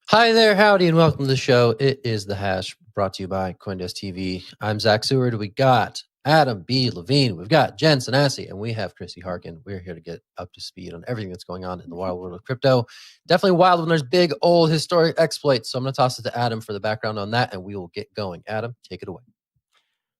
Hi there, howdy, and welcome to the show. It is The Hash, brought to you by CoinDesk TV. I'm Zach Seward. We got Adam B. Levine. We've got Jen Sanasi, and we have Chrissy Harkin. We're here to get up to speed on everything that's going on in the wild world of crypto. Definitely wild when there's big, old, historic exploits. So I'm going to toss it to Adam for the background on that, and we will get going. Adam, take it away.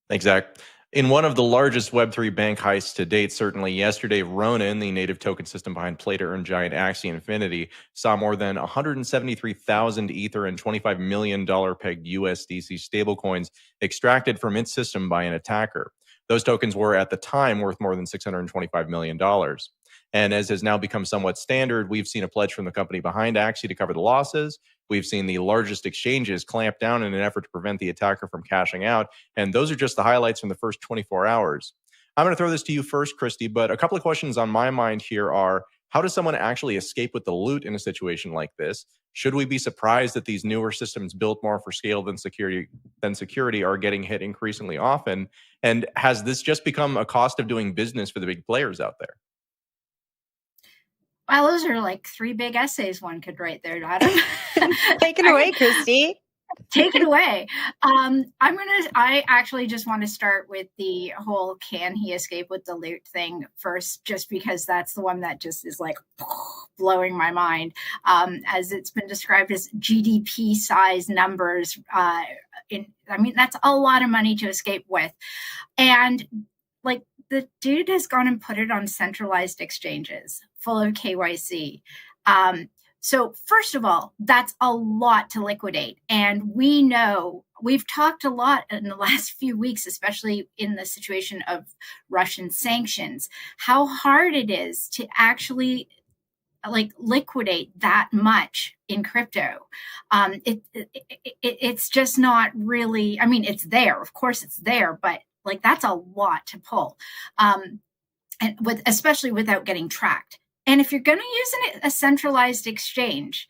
Thanks, Zach. In one of the largest Web3 bank heists to date, certainly yesterday, Ronin, the native token system behind play-to-earn giant Axie Infinity, saw more than 173,000 Ether and $25 million pegged USDC stablecoins extracted from its system by an attacker. Those tokens were, at the time, worth more than $625 million. And as has now become somewhat standard, we've seen a pledge from the company behind Axie to cover the losses. We've seen the largest exchanges clamp down in an effort to prevent the attacker from cashing out. And those are just the highlights from the first 24 hours. I'm going to throw this to you first, Christy, but a couple of questions on my mind here are, how does someone actually escape with the loot in a situation like this? Should we be surprised that these newer systems built more for scale than security are getting hit increasingly often? And has this just become a cost of doing business for the big players out there? Wow, those are like three big essays one could write there, Adam. Take it away, Christy. Take it away. I actually just want to start with the whole can he escape with the loot thing first, just because that's the one that just is like blowing my mind. As it's been described as GDP size numbers. That's a lot of money to escape with. And like the dude has gone and put it on centralized exchanges full of KYC. So first of all, that's a lot to liquidate. And we know, we've talked a lot in the last few weeks, especially in the situation of Russian sanctions, how hard it is to actually liquidate that much in crypto. It's just not really, it's there. Of course it's there, but that's a lot to pull. And especially without getting tracked. And if you're going to use a centralized exchange,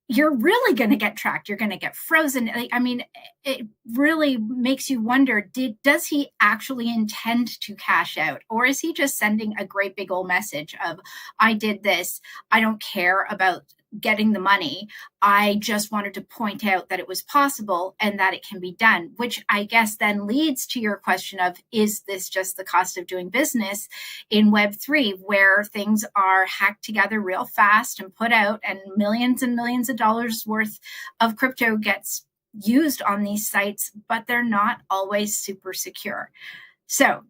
you're really going to get tracked. You're going to get frozen. It really makes you wonder, does he actually intend to cash out? Or is he just sending a great big old message of, I did this. I don't care about getting the money. I just wanted to point out that it was possible and that it can be done, which I guess then leads to your question of, is this just the cost of doing business in Web3, where things are hacked together real fast and put out, and millions of dollars worth of crypto gets used on these sites, but they're not always super secure. So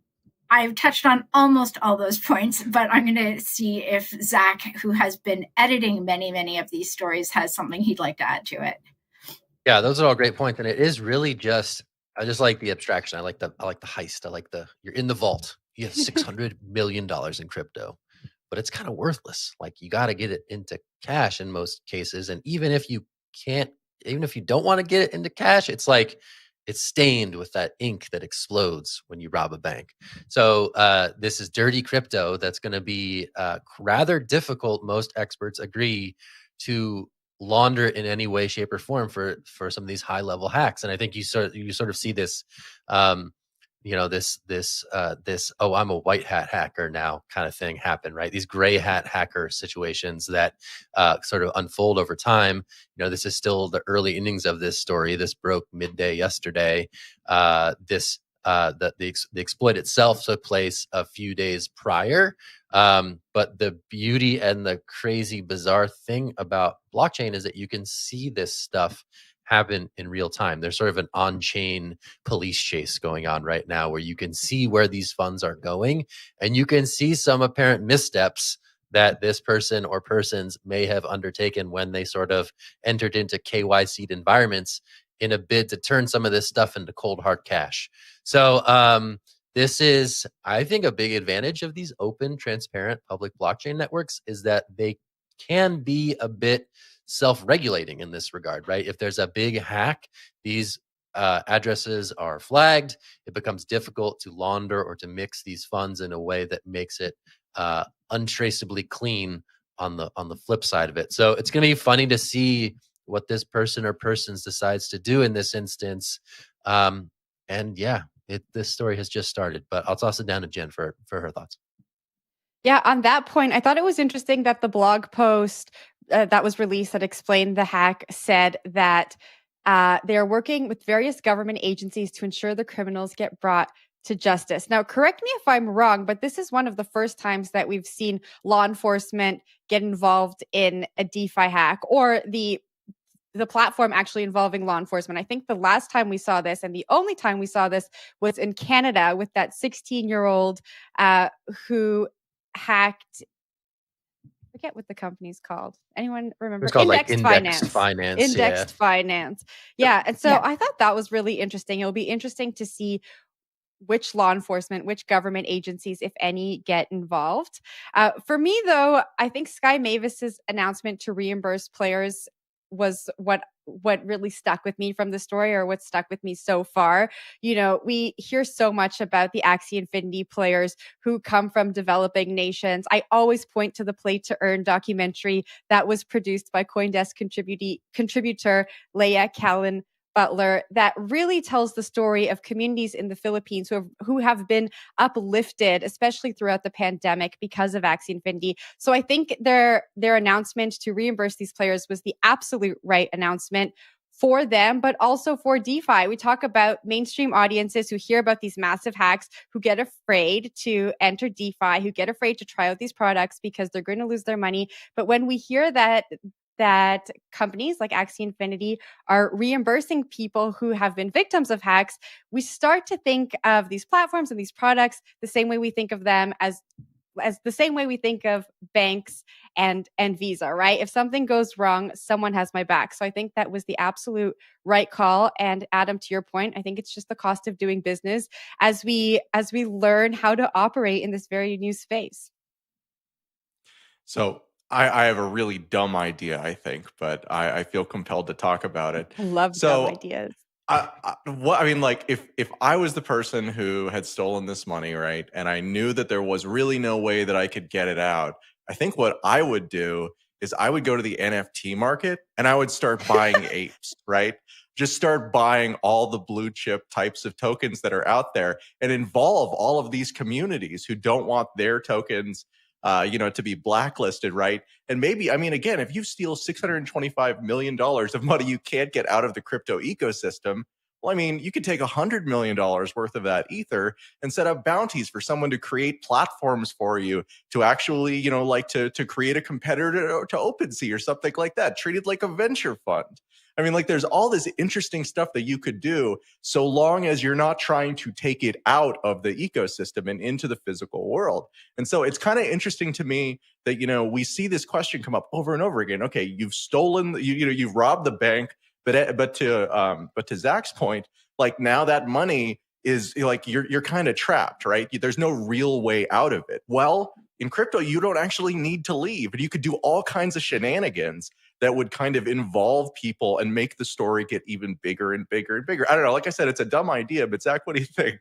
I've touched on almost all those points, but I'm going to see if Zach, who has been editing many of these stories, has something he'd like to add to it. Yeah, those are all great points. And it is really just, I just like the abstraction. I like the heist. You're in the vault. You have $600 million in crypto, but it's kind of worthless. You got to get it into cash in most cases. And even if you don't want to get it into cash, it's stained with that ink that explodes when you rob a bank. So this is dirty crypto that's going to be rather difficult, most experts agree, to launder in any way, shape, or form for some of these high level hacks. And I think you sort of see this, this oh, I'm a white hat hacker now kind of thing happen, right? These gray hat hacker situations that sort of unfold over time. This is still the early innings of this story. This broke midday yesterday. The exploit itself took place a few days prior. But the beauty and the crazy bizarre thing about blockchain is that you can see this stuff happen in real time. There's sort of an on-chain police chase going on right now, where you can see where these funds are going, and you can see some apparent missteps that this person or persons may have undertaken when they sort of entered into KYC'd environments in a bid to turn some of this stuff into cold hard cash. So this is, I think, a big advantage of these open, transparent public blockchain networks, is that they can be a bit self-regulating in this regard, right? If there's a big hack, these addresses are flagged. It becomes difficult to launder or to mix these funds in a way that makes it untraceably clean on the flip side of it. So it's going to be funny to see what this person or persons decides to do in this instance. And yeah, this story has just started, but I'll toss it down to Jen for her thoughts. Yeah, on that point, I thought it was interesting that the blog post that was released that explained the hack said that they are working with various government agencies to ensure the criminals get brought to justice. Now, correct me if I'm wrong, but this is one of the first times that we've seen law enforcement get involved in a DeFi hack, or the platform actually involving law enforcement. I think the last time we saw this, and the only time we saw this, was in Canada with that 16-year-old who hacked, I forget what the company's called. Anyone remember? It's called Indexed Indexed Finance. Indexed Finance. Yeah. And so Yeah. I thought that was really interesting. It'll be interesting to see which law enforcement, which government agencies, if any, get involved. For me, though, I think Sky Mavis's announcement to reimburse players was what really stuck with me from the story, or what stuck with me so far. You know, we hear so much about the Axie Infinity players who come from developing nations. I always point to the Play to Earn documentary that was produced by CoinDesk contributor Leah Callan Butler, that really tells the story of communities in the Philippines who have been uplifted, especially throughout the pandemic, because of Axie Infinity. So I think their announcement to reimburse these players was the absolute right announcement for them, but also for DeFi. We talk about mainstream audiences who hear about these massive hacks, who get afraid to enter DeFi, who get afraid to try out these products because they're going to lose their money. But when we hear that companies like Axie Infinity are reimbursing people who have been victims of hacks, we start to think of these platforms and these products the same way we think of them as the same way we think of banks and Visa, right? If something goes wrong, someone has my back. So I think that was the absolute right call. And Adam, to your point, I think it's just the cost of doing business as we learn how to operate in this very new space. So I have a really dumb idea, I think, but I feel compelled to talk about it. I love dumb ideas. If I was the person who had stolen this money, right, and I knew that there was really no way that I could get it out, I think what I would do is I would go to the NFT market and I would start buying apes, right? Just start buying all the blue chip types of tokens that are out there and involve all of these communities who don't want their tokens to be blacklisted, right? And maybe, I mean, again, if you steal $625 million of money you can't get out of the crypto ecosystem, well, I mean, you could take $100 million worth of that ether and set up bounties for someone to create platforms for you to actually, to create a competitor to OpenSea or something like that, treated like a venture fund. I mean, there's all this interesting stuff that you could do so long as you're not trying to take it out of the ecosystem and into the physical world. And so it's kind of interesting to me that, we see this question come up over and over again. Okay, you've stolen, you've robbed the bank, but to Zach's point, now that money is you're kind of trapped, right? There's no real way out of it. Well, in crypto, you don't actually need to leave, and you could do all kinds of shenanigans that would kind of involve people and make the story get even bigger and bigger and bigger. I don't know. Like I said, it's a dumb idea, but Zach, what do you think?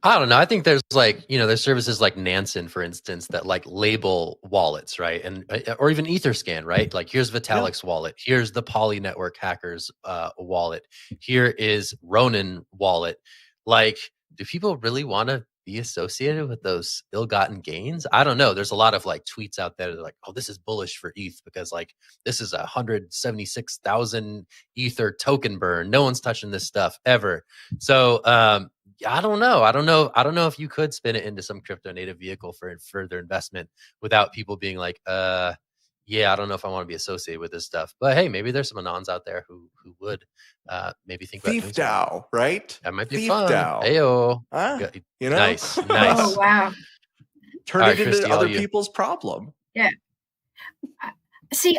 I don't know. I think there's there's services like Nansen, for instance, that label wallets, right? And or even Etherscan, right? Here's Vitalik's wallet. Here's the Poly Network hackers wallet. Here is Ronin wallet. Do people really want to be associated with those ill-gotten gains? I don't know. There's a lot of tweets out there that are oh, this is bullish for ETH because this is 176,000 Ether token burn. No one's touching this stuff ever. So I don't know. I don't know if you could spin it into some crypto native vehicle for further investment without people being yeah, I don't know if I want to be associated with this stuff. But hey, maybe there's some anons out there who would maybe think about Thief DAO, right? That might be Thief fun. DAO. Ayo. Huh? Nice. Oh, wow. Turn it into other people's problem. Yeah. See,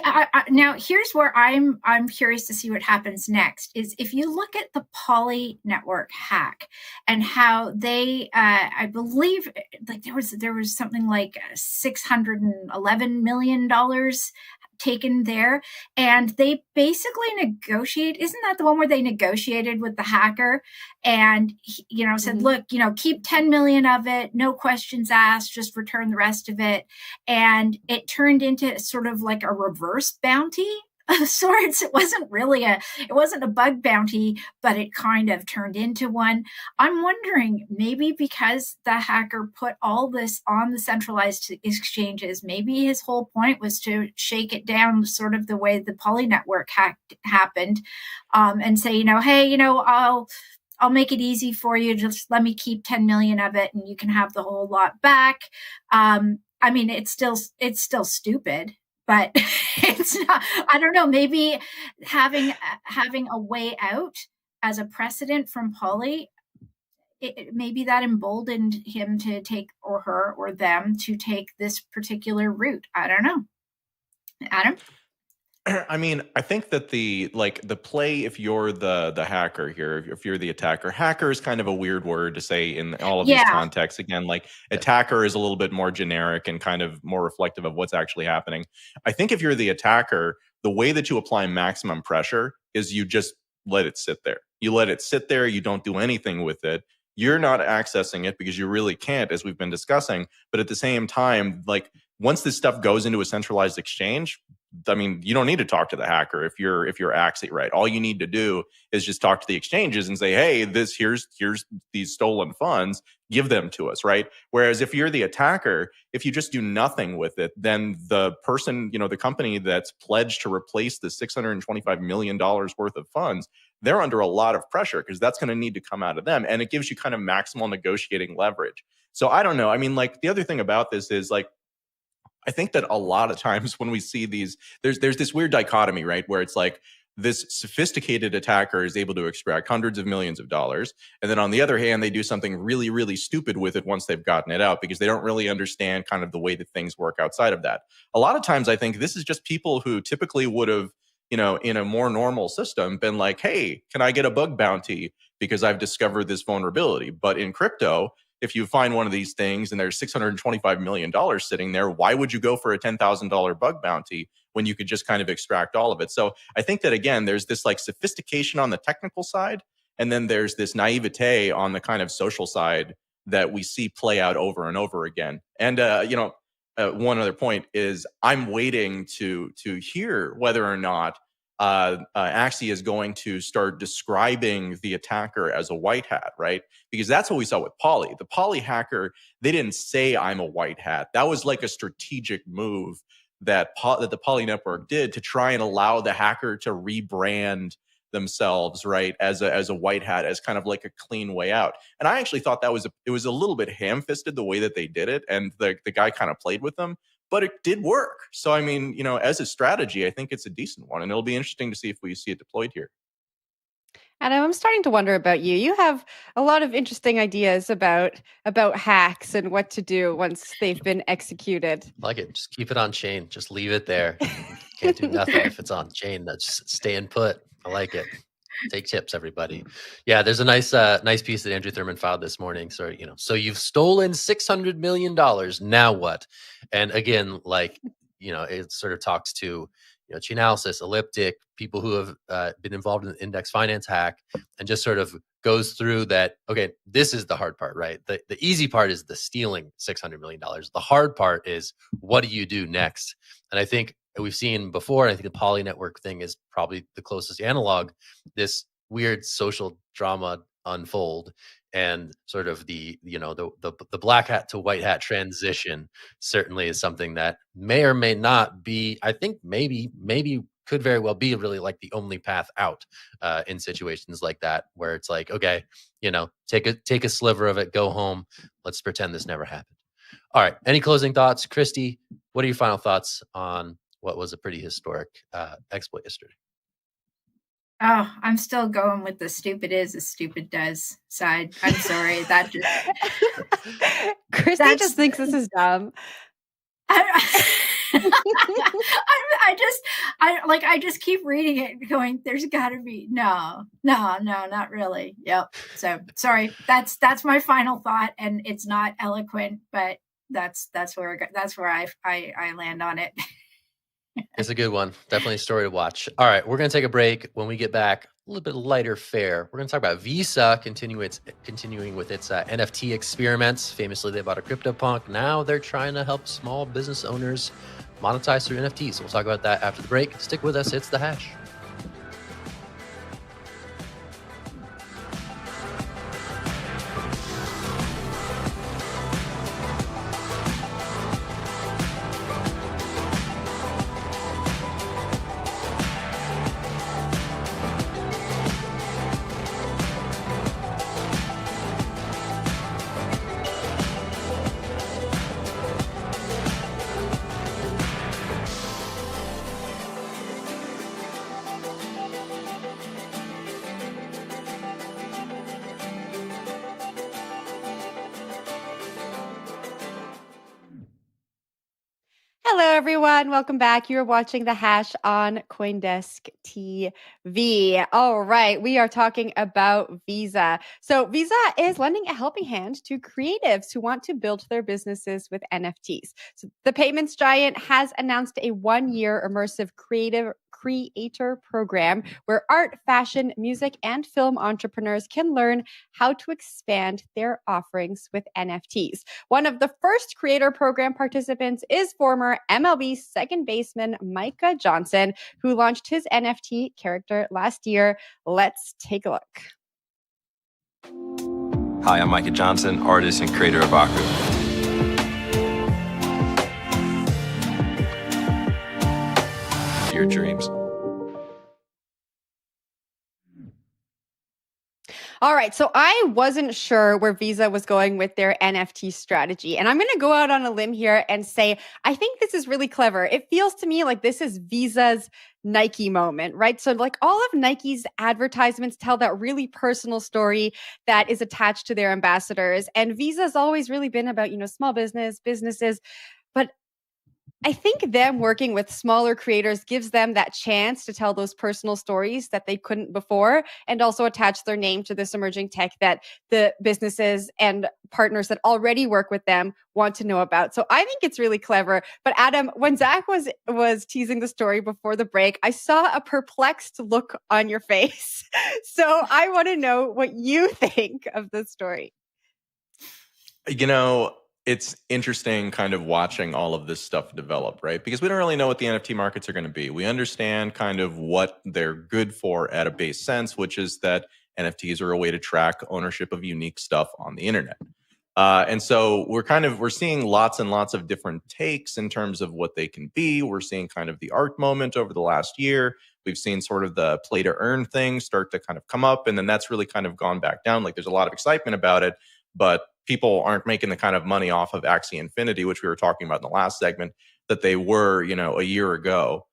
now here's where I'm curious to see what happens next. Is if you look at the Poly Network hack and how they, I believe, there was something like $611 million taken there, and they basically negotiate. Isn't that the one where they negotiated with the hacker and said, look, keep 10 million of it, no questions asked, just return the rest of it. And it turned into sort of like a reverse bounty of sorts. It wasn't a bug bounty, but it kind of turned into one. I'm wondering, maybe because the hacker put all this on the centralized exchanges, maybe his whole point was to shake it down sort of the way the Poly network happened, and say, hey, I'll make it easy for you. Just let me keep 10 million of it and you can have the whole lot back. I mean, it's still stupid, but it's not, I don't know, maybe having a way out as a precedent from Poly, maybe that emboldened him to take, or her or them to take this particular route. I don't know. Adam? I mean, I think that the play, if you're the hacker here, if you're the attacker, hacker is kind of a weird word to say in all of these contexts. Again, like attacker is a little bit more generic and kind of more reflective of what's actually happening. I think if you're the attacker, the way that you apply maximum pressure is you just let it sit there. You let it sit there. You don't do anything with it. You're not accessing it because you really can't, as we've been discussing. But at the same time, like once this stuff goes into a centralized exchange, I mean, you don't need to talk to the hacker if you're Axie, right? All you need to do is just talk to the exchanges and say, hey, here's these stolen funds, give them to us, right? Whereas if you're the attacker, if you just do nothing with it, then the person, the company that's pledged to replace the $625 million worth of funds, they're under a lot of pressure because that's going to need to come out of them. And it gives you kind of maximal negotiating leverage. So I don't know. I mean, like the other thing about this is like, I think that a lot of times when we see these, there's this weird dichotomy, right? Where it's like this sophisticated attacker is able to extract hundreds of millions of dollars. And then on the other hand, they do something really, really stupid with it once they've gotten it out because they don't really understand kind of the way that things work outside of that. A lot of times I think this is just people who typically would have, in a more normal system been like, hey, can I get a bug bounty because I've discovered this vulnerability? But in crypto, if you find one of these things and there's $625 million sitting there, why would you go for a $10,000 bug bounty when you could just kind of extract all of it? So I think that, again, there's this like sophistication on the technical side, and then there's this naivete on the kind of social side that we see play out over and over again. And, one other point is I'm waiting to hear whether or not Axie is going to start describing the attacker as a white hat, right? Because that's what we saw with Poly. The Poly hacker, they didn't say I'm a white hat. That was like a strategic move that the Poly network did to try and allow the hacker to rebrand themselves, right, as a white hat, as kind of like a clean way out. And I actually thought that it was a little bit ham-fisted the way that they did it, and the guy kind of played with them. But it did work. So, I mean, as a strategy, I think it's a decent one. And it'll be interesting to see if we see it deployed here. Adam, I'm starting to wonder about you. You have a lot of interesting ideas about hacks and what to do once they've been executed. I like it. Just keep it on chain. Just leave it there. Can't do nothing if it's on chain. That's staying put. I like it. Take tips, everybody. Yeah, there's a nice piece that Andrew Thurman filed this morning. So, so you've stolen $600 million. Now what? And again, like, it sort of talks to, Chainalysis, Elliptic, people who have been involved in the index finance hack, and just sort of goes through that. Okay, this is the hard part, right? The easy part is the stealing $600 million. The hard part is what do you do next? And I think we've seen before, and I think the Poly network thing is probably the closest analog, this weird social drama unfold, and sort of the black hat to white hat transition certainly is something that may or may not be, I think maybe could very well be really like the only path out in situations like that, where it's like, okay, take a sliver of it, go home, let's pretend this never happened. All right, any closing thoughts? Christy, what are your final thoughts on what was a pretty historic exploit yesterday? Oh, I'm still going with the stupid is as stupid does side. I'm sorry. That just Christy just thinks this is dumb. I just keep reading it going, there's gotta be no, not really. Yep. So sorry. That's my final thought, and it's not eloquent, but that's where I land on it. It's a good one. Definitely a story to watch. All right, we're going to take a break. When we get back, a little bit lighter fare. We're going to talk about Visa continuing with its NFT experiments. Famously, they bought a CryptoPunk. Now they're trying to help small business owners monetize through NFTs. We'll talk about that after the break. Stick with us. It's The Hash. Hello, everyone. Welcome back. You're watching The Hash on CoinDesk TV. All right. We are talking about Visa. So Visa is lending a helping hand to creatives who want to build their businesses with NFTs. So the payments giant has announced a 1-year immersive creator program where art, fashion, music, and film entrepreneurs can learn how to expand their offerings with NFTs. One of the first creator program participants is former MLB second baseman Micah Johnson, who launched his NFT character last year. Let's take a look. Hi, I'm Micah Johnson, artist and creator of Aave. Your dreams. All right. So I wasn't sure where Visa was going with their NFT strategy. And I'm going to go out on a limb here and say, I think this is really clever. It feels to me like this is Visa's Nike moment, right? So like all of Nike's advertisements tell that really personal story that is attached to their ambassadors. And Visa's always really been about, small businesses. But I think them working with smaller creators gives them that chance to tell those personal stories that they couldn't before, and also attach their name to this emerging tech that the businesses and partners that already work with them want to know about. So I think it's really clever. But Adam, when Zach was teasing the story before the break, I saw a perplexed look on your face. So I want to know what you think of the story. It's interesting kind of watching all of this stuff develop, right? Because we don't really know what the NFT markets are going to be. We understand kind of what they're good for at a base sense, which is that NFTs are a way to track ownership of unique stuff on the internet. And so we're seeing lots and lots of different takes in terms of what they can be. We're seeing kind of the art moment over the last year. We've seen sort of the play to earn thing start to kind of come up, and then that's really kind of gone back down. Like there's a lot of excitement about it, but people aren't making the kind of money off of Axie Infinity, which we were talking about in the last segment, that they were, a year ago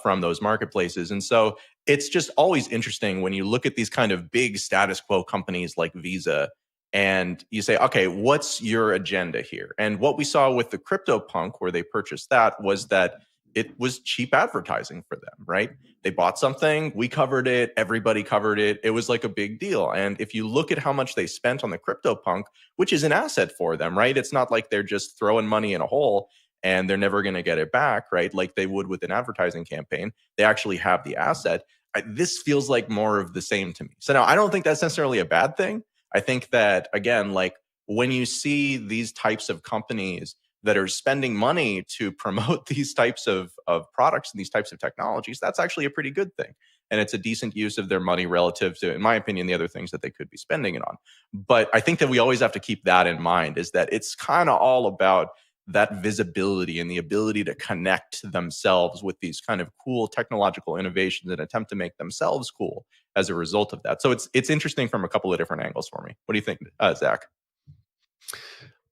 from those marketplaces. And so it's just always interesting when you look at these kind of big status quo companies like Visa and you say, okay, what's your agenda here? And what we saw with the CryptoPunk, where they purchased that, was that it was cheap advertising for them, right? They bought something, we covered it, everybody covered it. It was like a big deal. And if you look at how much they spent on the CryptoPunk, which is an asset for them, right? It's not like they're just throwing money in a hole and they're never going to get it back, right? Like they would with an advertising campaign. They actually have the asset. This feels like more of the same to me. So now I don't think that's necessarily a bad thing. I think that, again, like when you see these types of companies that are spending money to promote these types of products and these types of technologies, that's actually a pretty good thing. And it's a decent use of their money relative to, in my opinion, the other things that they could be spending it on. But I think that we always have to keep that in mind, is that it's kind of all about that visibility and the ability to connect themselves with these kind of cool technological innovations and attempt to make themselves cool as a result of that. So it's interesting from a couple of different angles for me. What do you think, Zach?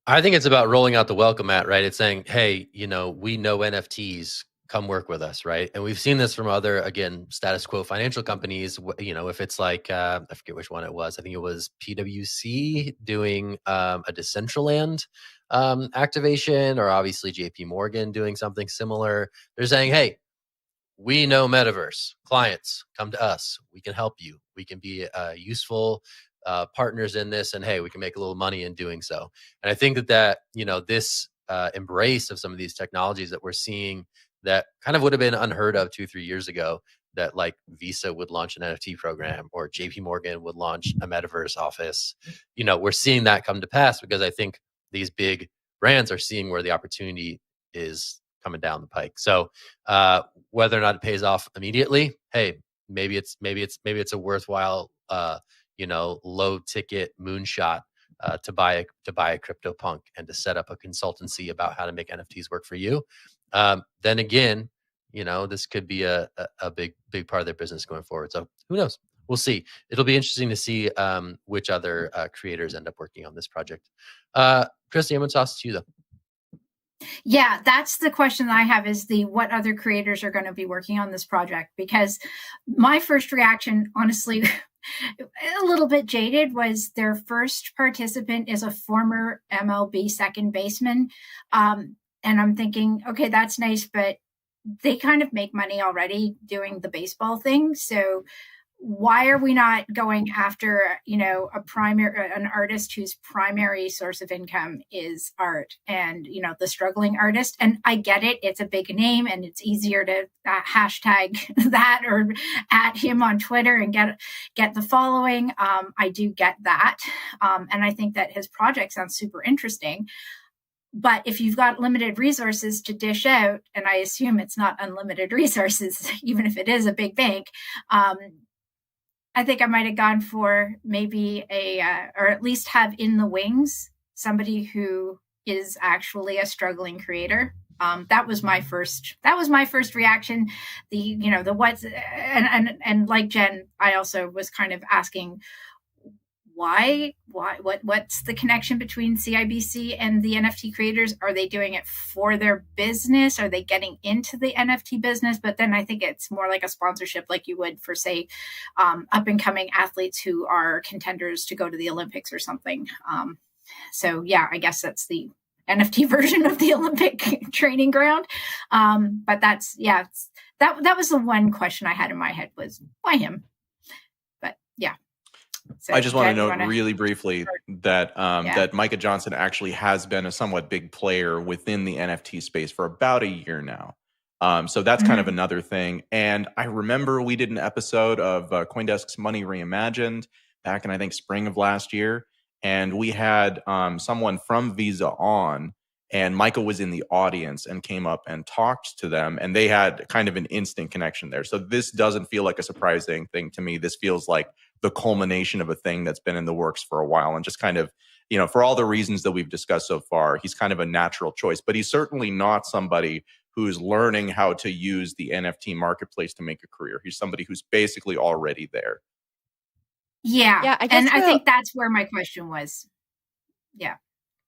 I think it's about rolling out the welcome mat, right? It's saying, hey, we know NFTs, come work with us, right? And we've seen this from other, again, status quo financial companies. If it's like, I forget which one it was. I think it was PwC doing a Decentraland activation, or obviously JP Morgan doing something similar. They're saying, hey, we know metaverse clients, come to us. We can help you. We can be useful partners in this, and hey, we can make a little money in doing so. And I think that this embrace of some of these technologies that we're seeing that kind of would have been unheard of 2-3 years ago, that like Visa would launch an NFT program or JP Morgan would launch a metaverse office. We're seeing that come to pass because I think these big brands are seeing where the opportunity is coming down the pike. So whether or not it pays off immediately, hey, maybe it's a worthwhile low ticket moonshot to buy a CryptoPunk and to set up a consultancy about how to make NFTs work for you. Then again, this could be a big part of their business going forward. So who knows? We'll see. It'll be interesting to see which other creators end up working on this project. Christy, I'm going to toss it to you though. Yeah, that's the question that I have, is what other creators are going to be working on this project? Because my first reaction, honestly, a little bit jaded, was their first participant is a former MLB second baseman. And I'm thinking, okay, that's nice, but they kind of make money already doing the baseball thing. So why are we not going after, an artist whose primary source of income is art, and, the struggling artist? And I get it. It's a big name and it's easier to hashtag that or at him on Twitter and get the following. I do get that. And I think that his project sounds super interesting. But if you've got limited resources to dish out, and I assume it's not unlimited resources, even if it is a big bank, I think I might have gone for maybe or at least have in the wings somebody who is actually a struggling creator. That was my first reaction. The what's, and like Jen, I also was kind of asking, what's the connection between CIBC and the NFT creators? Are they doing it for their business? Are they getting into the NFT business? But then I think it's more like a sponsorship, like you would for, say, up and coming athletes who are contenders to go to the Olympics or something. So yeah, I guess that's the NFT version of the Olympic training ground. But that was the one question I had in my head, was why him? But yeah. So, I just want to note really briefly that that Micah Johnson actually has been a somewhat big player within the NFT space for about a year now. So that's kind of another thing. And I remember we did an episode of CoinDesk's Money Reimagined back in, I think, spring of last year. And we had someone from Visa on, and Michael was in the audience and came up and talked to them, and they had kind of an instant connection there. So this doesn't feel like a surprising thing to me. This feels like the culmination of a thing that's been in the works for a while, and just kind of, for all the reasons that we've discussed so far, he's kind of a natural choice. But he's certainly not somebody who's learning how to use the NFT marketplace to make a career. He's somebody who's basically already there. Yeah, I think that's where my question was. Yeah.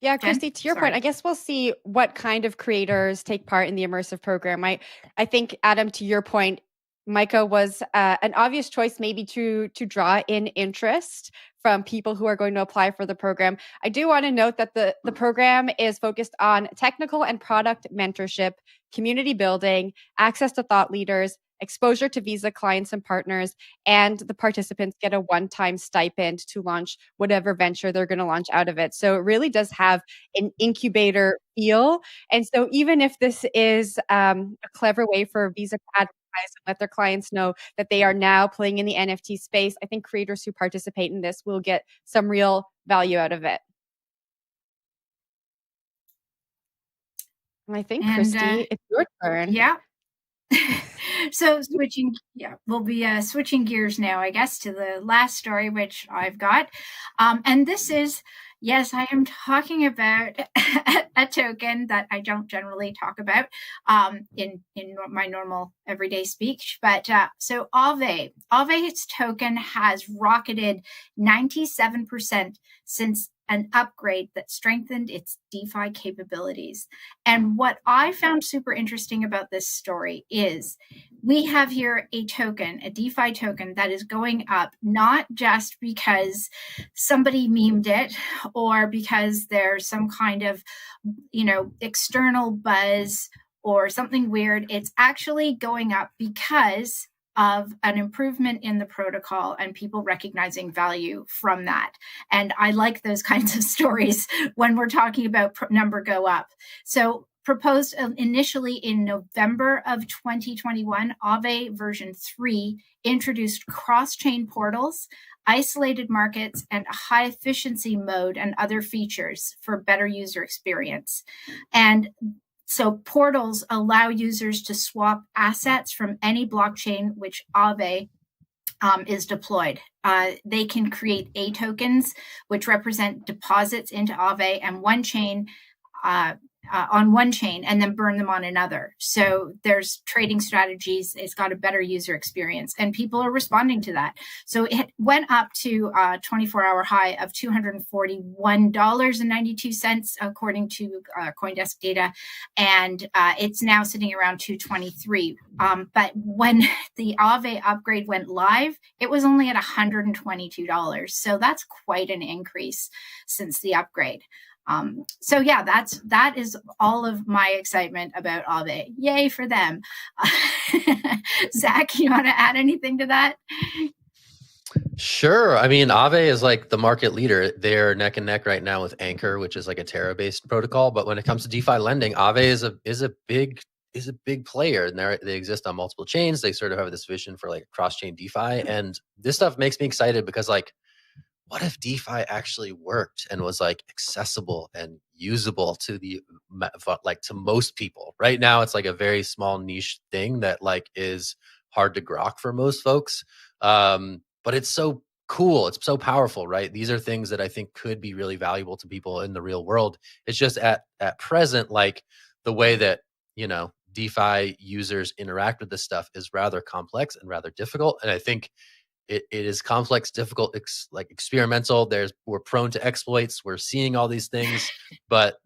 Yeah, Christy, to your point, I guess we'll see what kind of creators take part in the immersive program. I think, Adam, to your point, Micah was an obvious choice maybe to draw in interest from people who are going to apply for the program. I do want to note that the program is focused on technical and product mentorship, community building, access to thought leaders, exposure to Visa clients and partners, and the participants get a one-time stipend to launch whatever venture they're going to launch out of it. So it really does have an incubator feel. And so even if this is a clever way for Visa to advertise and let their clients know that they are now playing in the NFT space, I think creators who participate in this will get some real value out of it. And I think, Christy, it's your turn. Yeah. So we'll be switching gears now, I guess, to the last story, which I've got. And this is, yes, I am talking about a token that I don't generally talk about in my normal everyday speech. But so Aave's token has rocketed 97% since an upgrade that strengthened its DeFi capabilities. And what I found super interesting about this story is we have here a token, a DeFi token that is going up, not just because somebody memed it or because there's some kind of, external buzz or something weird. It's actually going up because of an improvement in the protocol and people recognizing value from that. And I like those kinds of stories when we're talking about number go up. So proposed initially in November of 2021, Aave version 3 introduced cross-chain portals, isolated markets, and a high efficiency mode and other features for better user experience. And So portals allow users to swap assets from any blockchain which Aave is deployed. They can create A tokens, which represent deposits into Aave and one chain, on one chain, and then burn them on another. So there's trading strategies. It's got a better user experience, and people are responding to that. So it went up to a 24-hour high of $241.92, according to CoinDesk data, and it's now sitting around $223. But when the Aave upgrade went live, it was only at $122. So that's quite an increase since the upgrade. So yeah, that is all of my excitement about Aave. Yay for them. Zach, you want to add anything to that? Sure. I mean, Aave is like the market leader. They're neck and neck right now with Anchor, which is like a Terra-based protocol. But when it comes to DeFi lending, Aave is a big player, and they exist on multiple chains. They sort of have this vision for like cross-chain DeFi, and this stuff makes me excited because like, what if DeFi actually worked and was like accessible and usable to to most people? Right now, it's like a very small niche thing that like is hard to grok for most folks. But it's so cool. It's so powerful, right? These are things that I think could be really valuable to people in the real world. It's just at present, like the way that, DeFi users interact with this stuff is rather complex and rather difficult. And I think it is complex, difficult, experimental. We're prone to exploits. We're seeing all these things, but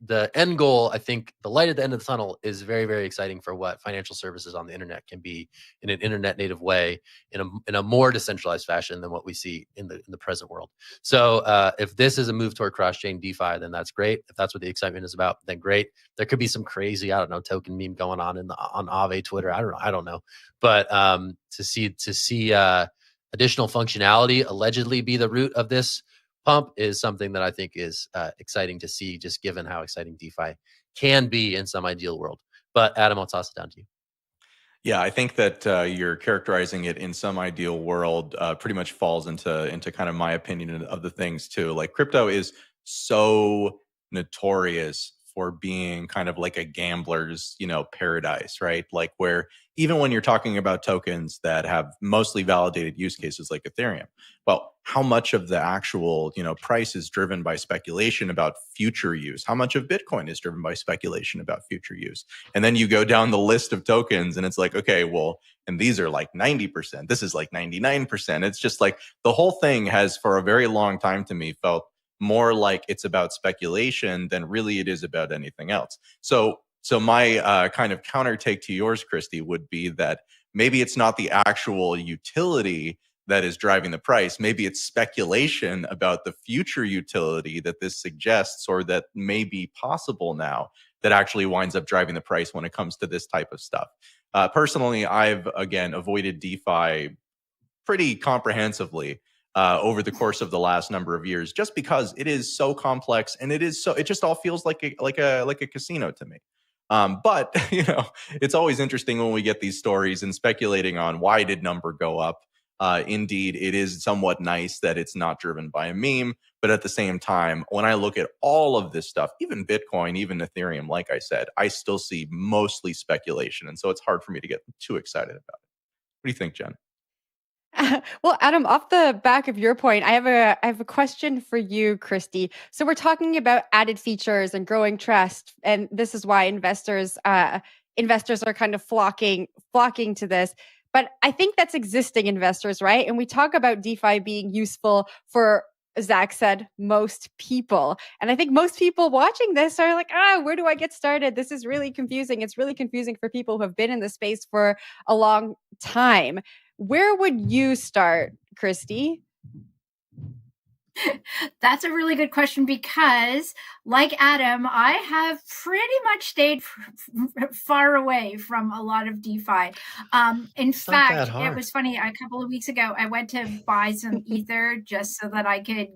the end goal, I think, the light at the end of the tunnel is very, very exciting for what financial services on the internet can be in an internet native way, in a more decentralized fashion than what we see in the present world. So if this is a move toward cross-chain DeFi, then that's great. If that's what the excitement is about, then great. There could be some crazy, token meme going on on Aave Twitter. I don't know. But to see additional functionality allegedly be the root of this pump is something that I think is exciting to see, just given how exciting DeFi can be in some ideal world. But Adam, I'll toss it down to you. Yeah, I think that you're characterizing it in some ideal world pretty much falls into kind of my opinion of the things too. Like crypto is so notorious for being kind of like a gambler's, paradise, right? Like where even when you're talking about tokens that have mostly validated use cases like Ethereum, well, how much of the actual, price is driven by speculation about future use? How much of Bitcoin is driven by speculation about future use? And then you go down the list of tokens and it's like, okay, well, and these are like 90%. This is like 99%. It's just like the whole thing has for a very long time to me felt more like it's about speculation than really it is about anything else. So my kind of counter take to yours, Christy, would be that maybe it's not the actual utility that is driving the price. Maybe it's speculation about the future utility that this suggests or that may be possible now that actually winds up driving the price when it comes to this type of stuff. Personally, I've, again, avoided DeFi pretty comprehensively over the course of the last number of years, just because it is so complex and it just all feels like a casino to me. But it's always interesting when we get these stories and speculating on why did number go up. Indeed, it is somewhat nice that it's not driven by a meme, but at the same time, when I look at all of this stuff, even Bitcoin, even Ethereum, like I said, I still see mostly speculation, and so it's hard for me to get too excited about it. What do you think, Jen? Well, Adam, off the back of your point, I have a question for you, Christy. So we're talking about added features and growing trust, and this is why investors are kind of flocking to this. But I think that's existing investors, right? And we talk about DeFi being useful for, as Zach said, most people. And I think most people watching this are like, where do I get started? This is really confusing. It's really confusing for people who have been in the space for a long time. Where would you start, Christy? That's a really good question because, like Adam, I have pretty much stayed far away from a lot of DeFi. In fact, it was funny. A couple of weeks ago, I went to buy some Ether just so that I could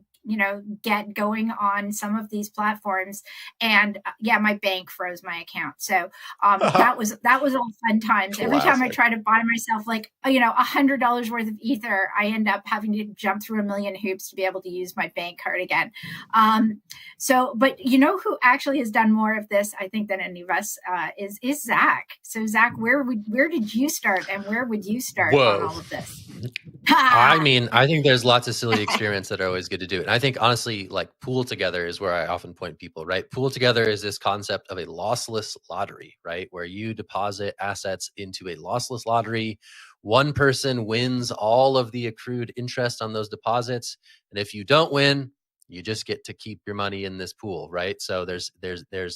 get going on some of these platforms. And my bank froze my account. So that was all fun times. Every time I try to buy myself like, $100 worth of Ether, I end up having to jump through a million hoops to be able to use my bank card again. But who actually has done more of this, I think, than any of us is Zach. So Zach, where did you start, and where would you start on all of this? I mean, I think there's lots of silly experiments that are always good to do. And I think, honestly, like Pool Together is where I often point people, right? Pool Together is this concept of a lossless lottery, right? Where you deposit assets into a lossless lottery. One person wins all of the accrued interest on those deposits. And if you don't win, you just get to keep your money in this pool, right? So there's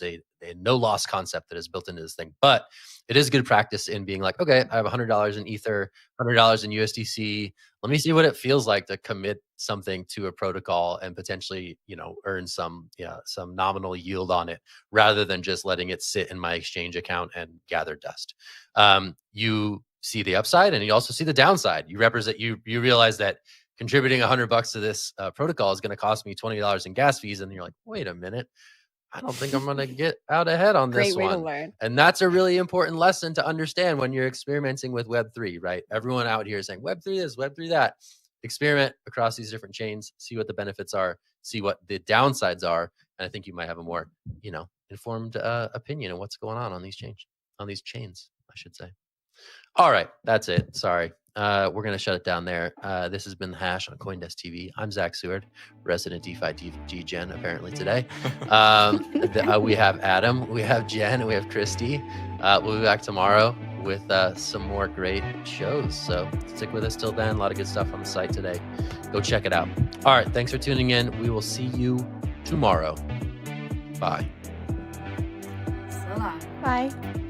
a no loss concept that is built into this thing. But it is good practice in being like, okay, I have $100 in Ether, $100 in USDC. Let me see what it feels like to commit something to a protocol and potentially, earn some nominal yield on it, rather than just letting it sit in my exchange account and gather dust. You see the upside, and you also see the downside. You realize that contributing $100 to this protocol is going to cost me $20 in gas fees. And you're like, wait a minute, I don't think I'm going to get out ahead on this one. Great way to learn. And that's a really important lesson to understand when you're experimenting with Web3, right? Everyone out here is saying Web3 this, Web3 that. Experiment across these different chains, see what the benefits are, see what the downsides are. And I think you might have a more, informed opinion of what's going on these chains, I should say. All right, that's it. Sorry. We're going to shut it down there. This has been The Hash on CoinDesk TV. I'm Zach Seward, resident DeFi G-Gen, apparently today. We have Adam, we have Jen, and we have Christy. We'll be back tomorrow with some more great shows. So stick with us till then. A lot of good stuff on the site today. Go check it out. All right, thanks for tuning in. We will see you tomorrow. Bye. So long. Bye.